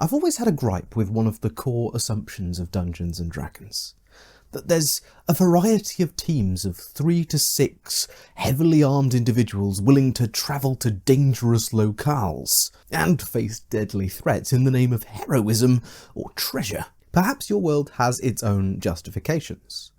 I've always had a gripe with one of the core assumptions of Dungeons & Dragons. That there's a variety of teams of 3 to 6 heavily armed individuals willing to travel to dangerous locales and face deadly threats in the name of heroism or treasure. Perhaps your world has its own justifications.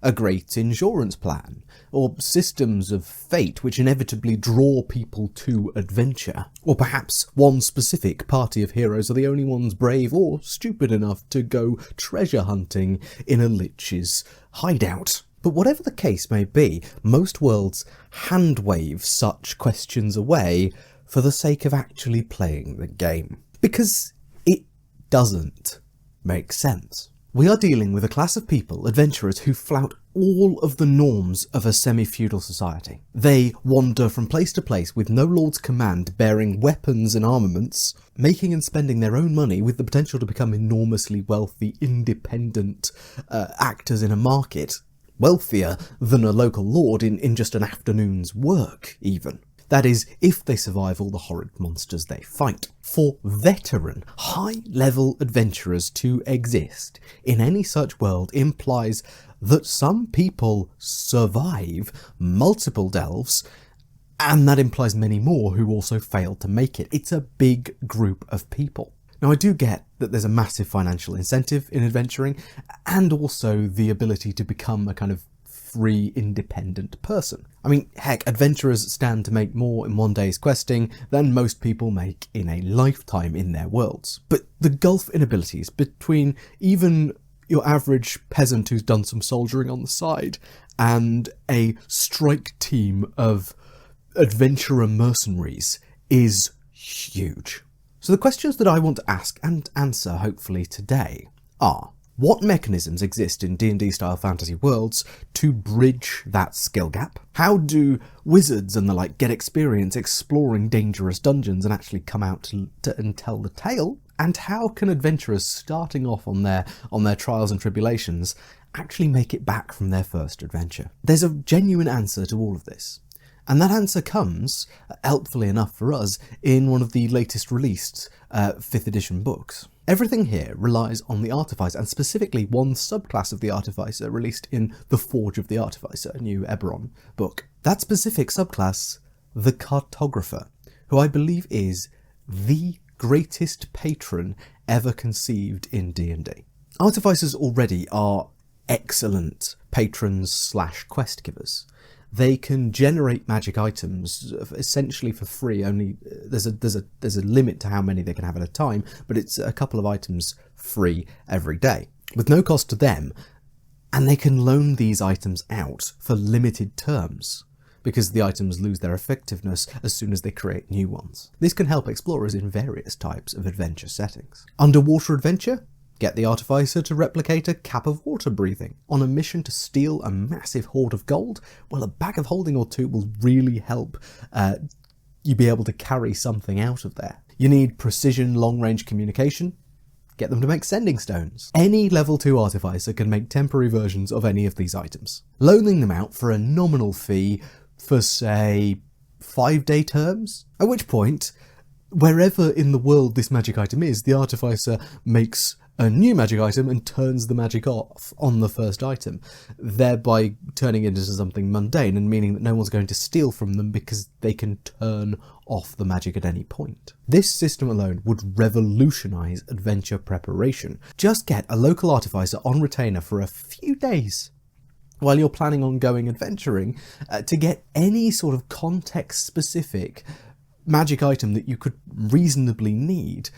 A great insurance plan, or systems of fate which inevitably draw people to adventure. Or perhaps one specific party of heroes are the only ones brave or stupid enough to go treasure hunting in a lich's hideout. But whatever the case may be, most worlds hand-wave such questions away for the sake of actually playing the game. Because it doesn't make sense. We are dealing with a class of people, adventurers, who flout all of the norms of a semi-feudal society. They wander from place to place with no lord's command, bearing weapons and armaments, making and spending their own money with the potential to become enormously wealthy, independent actors in a market, wealthier than a local lord in just an afternoon's work, even. That is, if they survive all the horrid monsters they fight. For veteran, high-level adventurers to exist in any such world implies that some people survive multiple delves, and that implies many more who also fail to make it. It's a big group of people. Now, I do get that there's a massive financial incentive in adventuring, and also the ability to become a kind of free, independent person. I mean, heck, adventurers stand to make more in one day's questing than most people make in a lifetime in their worlds. But the gulf in abilities between even your average peasant who's done some soldiering on the side and a strike team of adventurer mercenaries is huge. So the questions that I want to ask and answer hopefully today are: what mechanisms exist in D&D-style fantasy worlds to bridge that skill gap? How do wizards and the like get experience exploring dangerous dungeons and actually come out and tell the tale? And how can adventurers starting off on their trials and tribulations actually make it back from their first adventure? There's a genuine answer to all of this. And that answer comes, helpfully enough for us, in one of the latest released 5th edition books. Everything here relies on the Artificer, and specifically one subclass of the Artificer released in The Forge of the Artificer, a new Eberron book. That specific subclass, the cartographer, who I believe is the greatest patron ever conceived in D&D. Artificers already are excellent patrons / quest givers. They can generate magic items essentially for free. Only there's a limit to how many they can have at a time, but it's a couple of items free every day with no cost to them, and they can loan these items out for limited terms because the items lose their effectiveness as soon as they create new ones. This can help explorers in various types of adventure settings. Underwater adventure? Get the Artificer to replicate a cap of water breathing. On a mission to steal a massive hoard of gold? Well, a bag of holding or two will really help you be able to carry something out of there. You need precision long-range communication? Get them to make sending stones. Any level 2 Artificer can make temporary versions of any of these items, loaning them out for a nominal fee for, say, 5-day terms, at which point, wherever in the world this magic item is, the Artificer makes a new magic item and turns the magic off on the first item, thereby turning it into something mundane and meaning that no one's going to steal from them because they can turn off the magic at any point. This system alone would revolutionise adventure preparation. Just get a local Artificer on retainer for a few days while you're planning on going adventuring to get any sort of context-specific magic item that you could reasonably need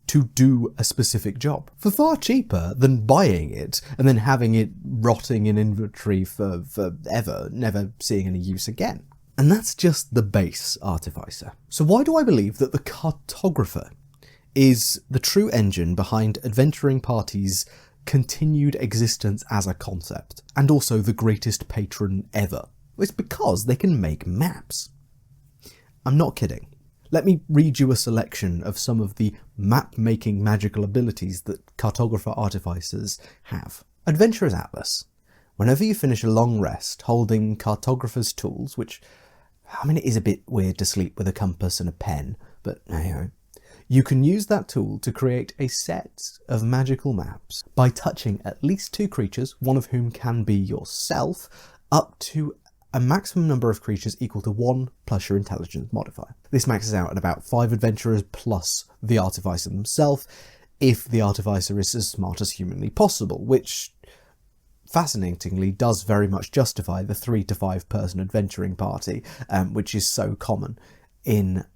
to do a specific job for far cheaper than buying it and then having it rotting in inventory for forever, never seeing any use again. And that's just the base Artificer. So why do I believe that the cartographer is the true engine behind adventuring parties' continued existence as a concept, and also the greatest patron ever? It's because they can make maps. I'm not kidding. Let me read you a selection of some of the map-making magical abilities that cartographer artificers have. Adventurer's Atlas. Whenever you finish a long rest holding cartographer's tools, which, I mean, it is a bit weird to sleep with a compass and a pen, but anyway, You can use that tool to create a set of magical maps by touching at least 2 creatures, one of whom can be yourself, up to a maximum number of creatures equal to 1 plus your intelligence modifier. This maxes out at about 5 adventurers plus the Artificer themselves, if the Artificer is as smart as humanly possible, which fascinatingly does very much justify the 3 to 5 person adventuring party, which is so common in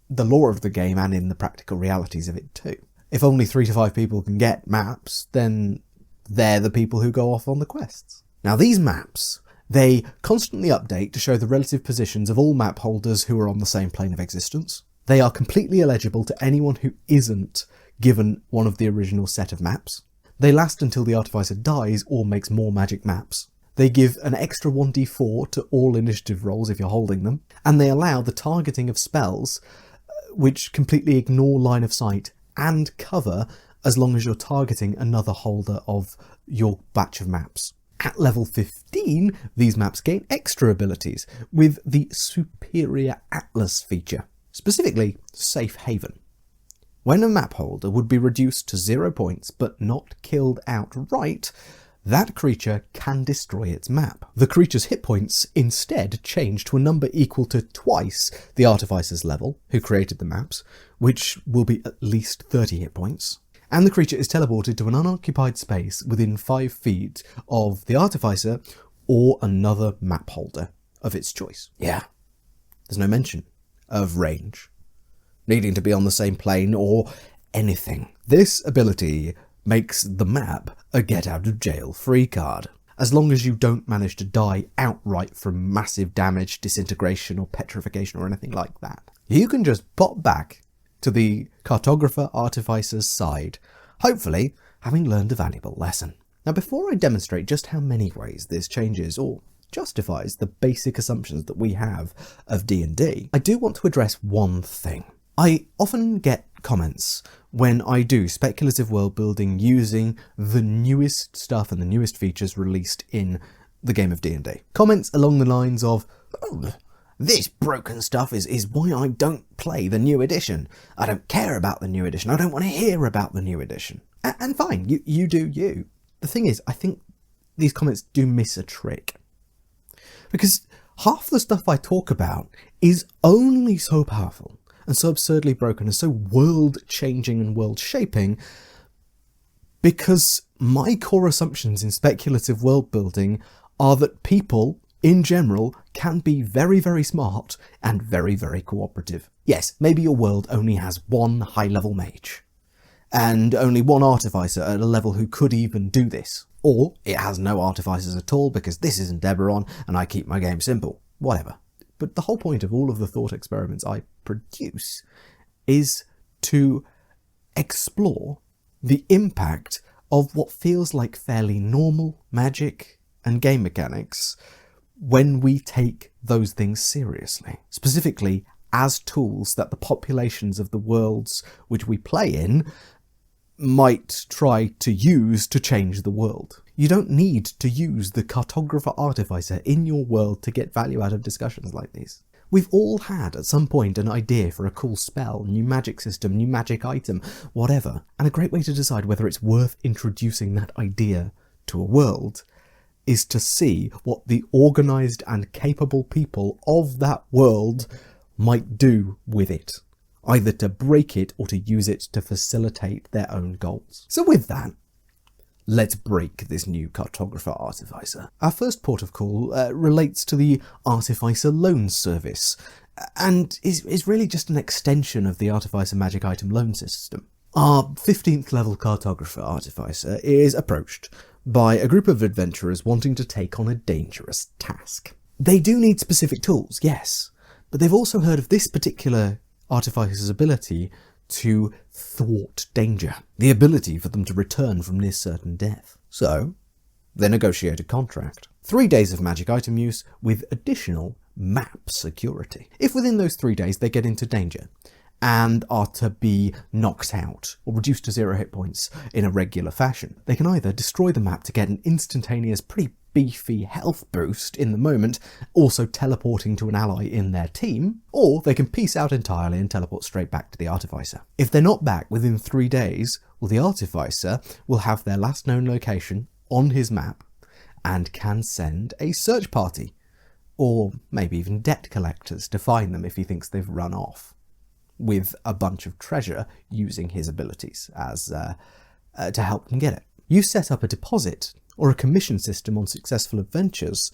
the lore of the game and in the practical realities of it too. If only 3 to 5 people can get maps, then they're the people who go off on the quests. Now these maps, they constantly update to show the relative positions of all map holders who are on the same plane of existence. They are completely illegible to anyone who isn't given one of the original set of maps. They last until the Artificer dies or makes more magic maps. They give an extra 1d4 to all initiative rolls if you're holding them, and they allow the targeting of spells which completely ignore line of sight and cover as long as you're targeting another holder of your batch of maps. At level 15, these maps gain extra abilities with the Superior Atlas feature, specifically Safe Haven. When a map holder would be reduced to 0 points but not killed outright, that creature can destroy its map. The creature's hit points instead change to a number equal to twice the Artificer's level, who created the maps, which will be at least 30 hit points. And the creature is teleported to an unoccupied space within 5 feet of the Artificer or another map holder of its choice. Yeah, there's no mention of range, needing to be on the same plane or anything. This ability makes the map a get-out-of-jail-free card, as long as you don't manage to die outright from massive damage, disintegration or petrification or anything like that. You can just pop back to the cartographer Artificer's side, hopefully having learned a valuable lesson. Now before I demonstrate just how many ways this changes or justifies the basic assumptions that we have of D&D, I do want to address one thing. I often get comments when I do speculative world building using the newest stuff and the newest features released in the game of D&D. Comments along the lines of, "Oh, this broken stuff is why I don't play the new edition. I don't care about the new edition. I don't want to hear about the new edition." And fine, you do you. The thing is, I think these comments do miss a trick. Because half the stuff I talk about is only so powerful and so absurdly broken and so world-changing and world-shaping because my core assumptions in speculative world building are that people, in general, can be very, very smart and very, very cooperative. Yes, maybe your world only has 1 high-level mage, and only 1 artificer at a level who could even do this. Or it has no artificers at all because this isn't Eberron and I keep my game simple. Whatever. But the whole point of all of the thought experiments I produce is to explore the impact of what feels like fairly normal magic and game mechanics when we take those things seriously. Specifically, as tools that the populations of the worlds which we play in might try to use to change the world. You don't need to use the cartographer artificer in your world to get value out of discussions like these. We've all had at some point an idea for a cool spell, new magic system, new magic item, whatever, and a great way to decide whether it's worth introducing that idea to a world is to see what the organised and capable people of that world might do with it, either to break it or to use it to facilitate their own goals. So with that, let's break this new cartographer artificer. Our first port of call relates to the Artificer Loan Service, and is really just an extension of the Artificer Magic Item Loan System. Our 15th level cartographer artificer is approached by a group of adventurers wanting to take on a dangerous task. They do need specific tools, yes, but they've also heard of this particular artificer's ability to thwart danger, the ability for them to return from near certain death. So, they negotiate a contract. 3 days of magic item use with additional map security. If within those 3 days they get into danger and are to be knocked out or reduced to 0 hit points in a regular fashion, they can either destroy the map to get an instantaneous, pretty beefy health boost in the moment, also teleporting to an ally in their team, or they can peace out entirely and teleport straight back to the Artificer. If they're not back within 3 days, well, the Artificer will have their last known location on his map and can send a search party, or maybe even debt collectors to find them if he thinks they've run off, with a bunch of treasure using his abilities as to help them get it. You set up a deposit or a commission system on successful adventures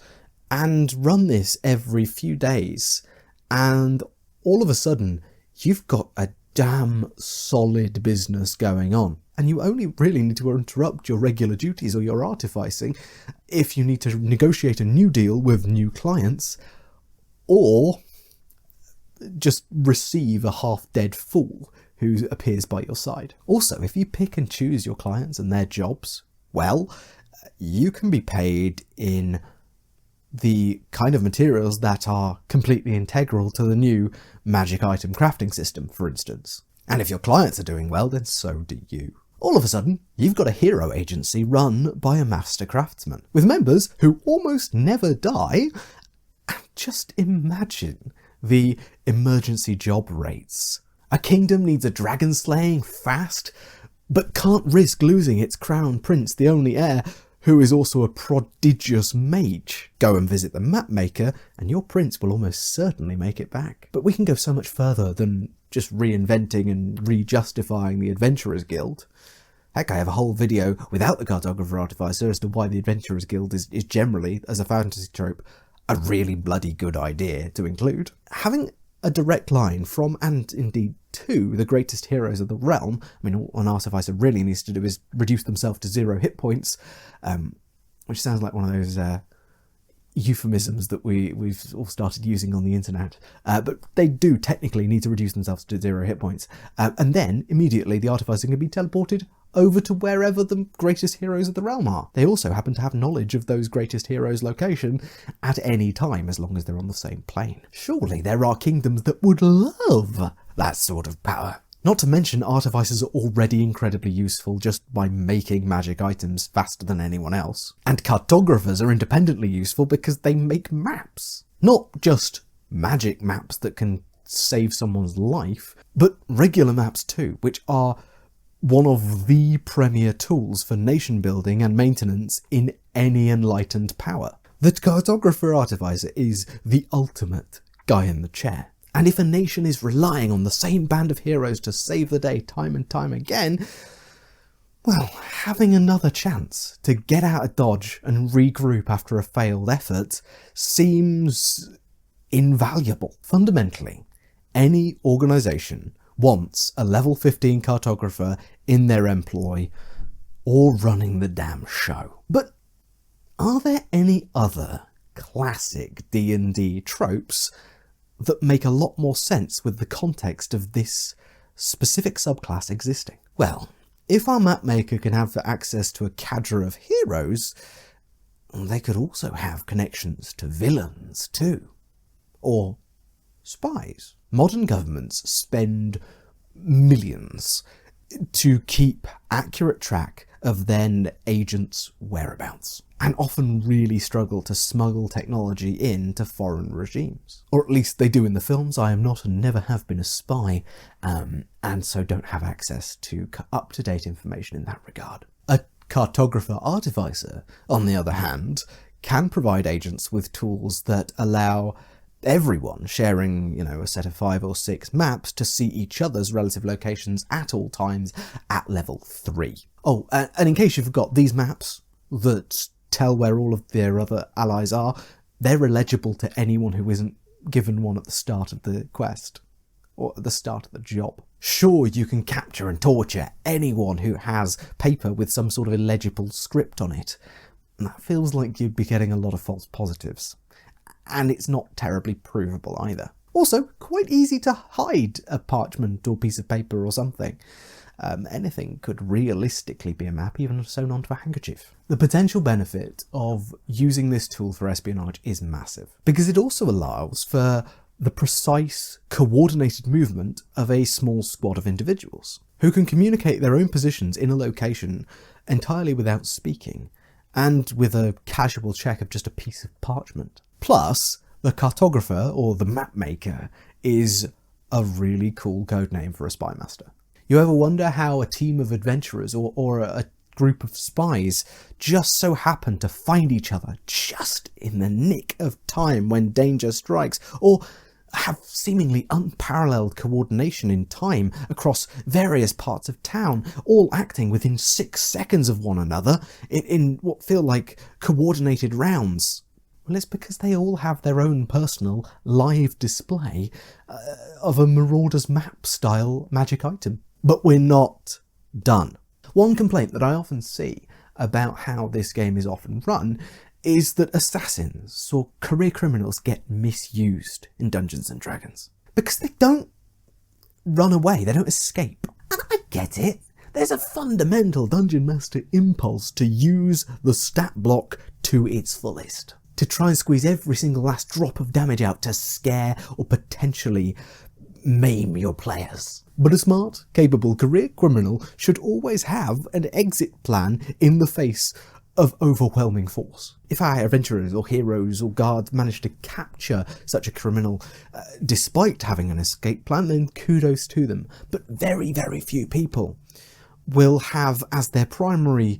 and run this every few days, and all of a sudden you've got a damn solid business going on. And you only really need to interrupt your regular duties or your artificing if you need to negotiate a new deal with new clients, or just receive a half-dead fool who appears by your side. Also, if you pick and choose your clients and their jobs, well, you can be paid in the kind of materials that are completely integral to the new magic item crafting system, for instance. And if your clients are doing well, then so do you. All of a sudden, you've got a hero agency run by a master craftsman, with members who almost never die. Just imagine the emergency job rates. A kingdom needs a dragon slaying fast, but can't risk losing its crown prince, the only heir, who is also a prodigious mage. Go and visit the map maker, and your prince will almost certainly make it back. But we can go so much further than just reinventing and re-justifying the Adventurers Guild. Heck, I have a whole video without the Cartographer Artificer as to why the Adventurers Guild is generally, as a fantasy trope, a really bloody good idea to include. Having a direct line from, and indeed to, the greatest heroes of the realm. I mean, all an Artificer really needs to do is reduce themselves to 0 hit points, which sounds like one of those euphemisms that we've all started using on the internet. But they do technically need to reduce themselves to 0 hit points. And then, immediately, the Artificer can be teleported over to wherever the greatest heroes of the realm are. They also happen to have knowledge of those greatest heroes' location at any time, as long as they're on the same plane. Surely there are kingdoms that would love that sort of power. Not to mention, Artificers are already incredibly useful just by making magic items faster than anyone else. And Cartographers are independently useful because they make maps. Not just magic maps that can save someone's life, but regular maps too, which are one of the premier tools for nation building and maintenance in any enlightened power. The Cartographer Artificer is the ultimate guy in the chair. And if a nation is relying on the same band of heroes to save the day time and time again, well, having another chance to get out of dodge and regroup after a failed effort seems invaluable. Fundamentally, any organisation wants a level 15 cartographer in their employ or running the damn show. But are there any other classic D&D tropes that make a lot more sense with the context of this specific subclass existing? Well, if our mapmaker can have access to a cadre of heroes, they could also have connections to villains too. Or spies. Modern governments spend millions to keep accurate track of their agents' whereabouts, and often really struggle to smuggle technology into foreign regimes. Or at least they do in the films. I am not and never have been a spy, and so don't have access to up-to-date information in that regard. A cartographer artificer, on the other hand, can provide agents with tools that allow everyone sharing, a set of 5 or 6 maps to see each other's relative locations at all times at level 3. Oh, and in case you forgot, these maps that tell where all of their other allies are, they're illegible to anyone who isn't given one at the start of the quest, or at the start of the job. Sure, you can capture and torture anyone who has paper with some sort of illegible script on it. That feels like you'd be getting a lot of false positives. And it's not terribly provable either. Also, quite easy to hide a parchment or piece of paper or something. Anything could realistically be a map, even sewn onto a handkerchief. The potential benefit of using this tool for espionage is massive, because it also allows for the precise, coordinated movement of a small squad of individuals, who can communicate their own positions in a location entirely without speaking, and with a casual check of just a piece of parchment. Plus, the cartographer, or the map maker, is a really cool codename for a spy master. You ever wonder how a team of adventurers or a group of spies just so happen to find each other just in the nick of time when danger strikes, or have seemingly unparalleled coordination in time across various parts of town, all acting within 6 seconds of one another in what feel like coordinated rounds? Well, it's because they all have their own personal live display of a Marauder's Map style magic item. But we're not done. One complaint that I often see about how this game is often run is that assassins or career criminals get misused in Dungeons & Dragons. Because they don't run away, they don't escape. And I get it. There's a fundamental Dungeon Master impulse to use the stat block to its fullest. To try and squeeze every single last drop of damage out to scare or potentially maim your players. But a smart, capable career criminal should always have an exit plan in the face of overwhelming force. If our adventurers or heroes or guards manage to capture such a criminal despite having an escape plan, then kudos to them. But very, very few people will have as their primary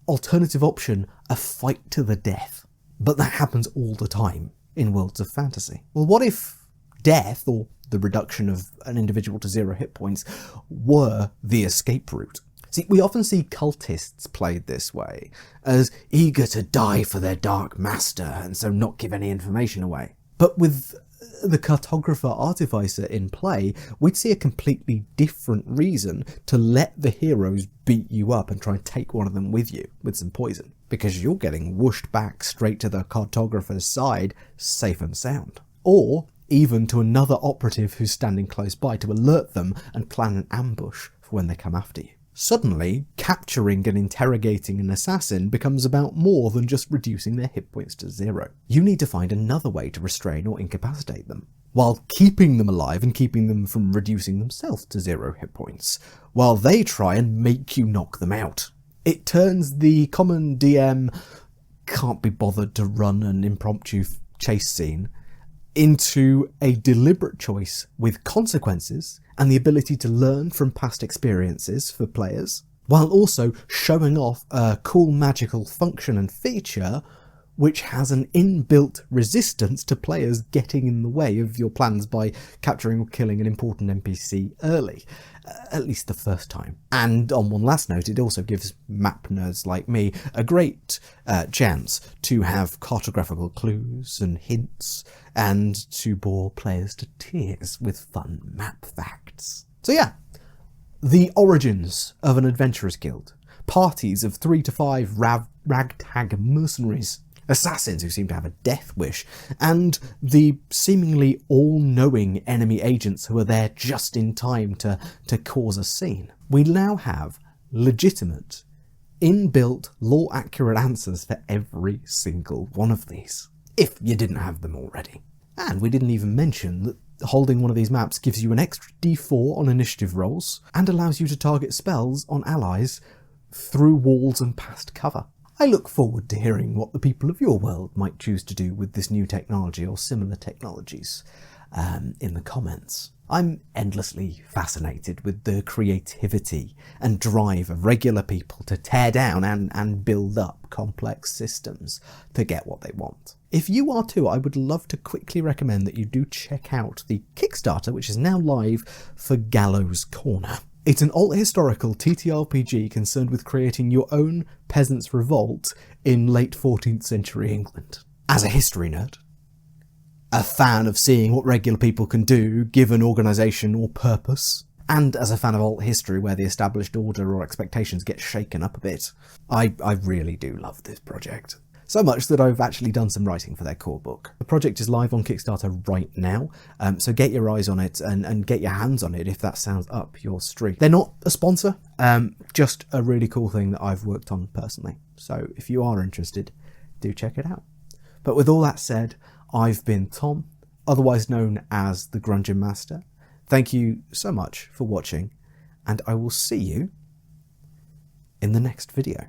alternative option a fight to the death. But that happens all the time in worlds of fantasy. Well, what if death, or the reduction of an individual to 0 hit points, were the escape route? See, we often see cultists played this way, as eager to die for their dark master and so not give any information away. But with the cartographer artificer in play, we'd see a completely different reason to let the heroes beat you up and try and take one of them with you with some poison, because you're getting whooshed back straight to the cartographer's side, safe and sound. Or even to another operative who's standing close by to alert them and plan an ambush for when they come after you. Suddenly, capturing and interrogating an assassin becomes about more than just reducing their hit points to 0. You need to find another way to restrain or incapacitate them, while keeping them alive and keeping them from reducing themselves to 0 hit points, while they try and make you knock them out. It turns the common DM can't be bothered to run an impromptu chase scene into a deliberate choice with consequences and the ability to learn from past experiences for players, while also showing off a cool magical function and feature which has an inbuilt resistance to players getting in the way of your plans by capturing or killing an important NPC early, at least the first time. And on one last note, it also gives map nerds like me a great chance to have cartographical clues and hints, and to bore players to tears with fun map facts. So yeah, the origins of an adventurers guild, parties of 3 to 5 ragtag mercenaries, assassins who seem to have a death wish, and the seemingly all-knowing enemy agents who are there just in time to cause a scene. We now have legitimate, inbuilt, lore-accurate answers for every single one of these, if you didn't have them already. And we didn't even mention that holding one of these maps gives you an extra d4 on initiative rolls, and allows you to target spells on allies through walls and past cover. I look forward to hearing what the people of your world might choose to do with this new technology or similar technologies in the comments. I'm endlessly fascinated with the creativity and drive of regular people to tear down and build up complex systems to get what they want. If you are too, I would love to quickly recommend that you do check out the Kickstarter, which is now live, for Gallows Corner. It's an alt-historical TTRPG concerned with creating your own peasants' revolt in late 14th century England. As a history nerd, a fan of seeing what regular people can do given organisation or purpose, and as a fan of alt history where the established order or expectations get shaken up a bit, I really do love this project. So much that I've actually done some writing for their core book. The project is live on Kickstarter right now, so get your eyes on it and get your hands on it if that sounds up your street. They're not a sponsor, just a really cool thing that I've worked on personally. So if you are interested, do check it out. But with all that said, I've been Tom, otherwise known as the thegrungeonmaster. Thank you so much for watching, and I will see you in the next video.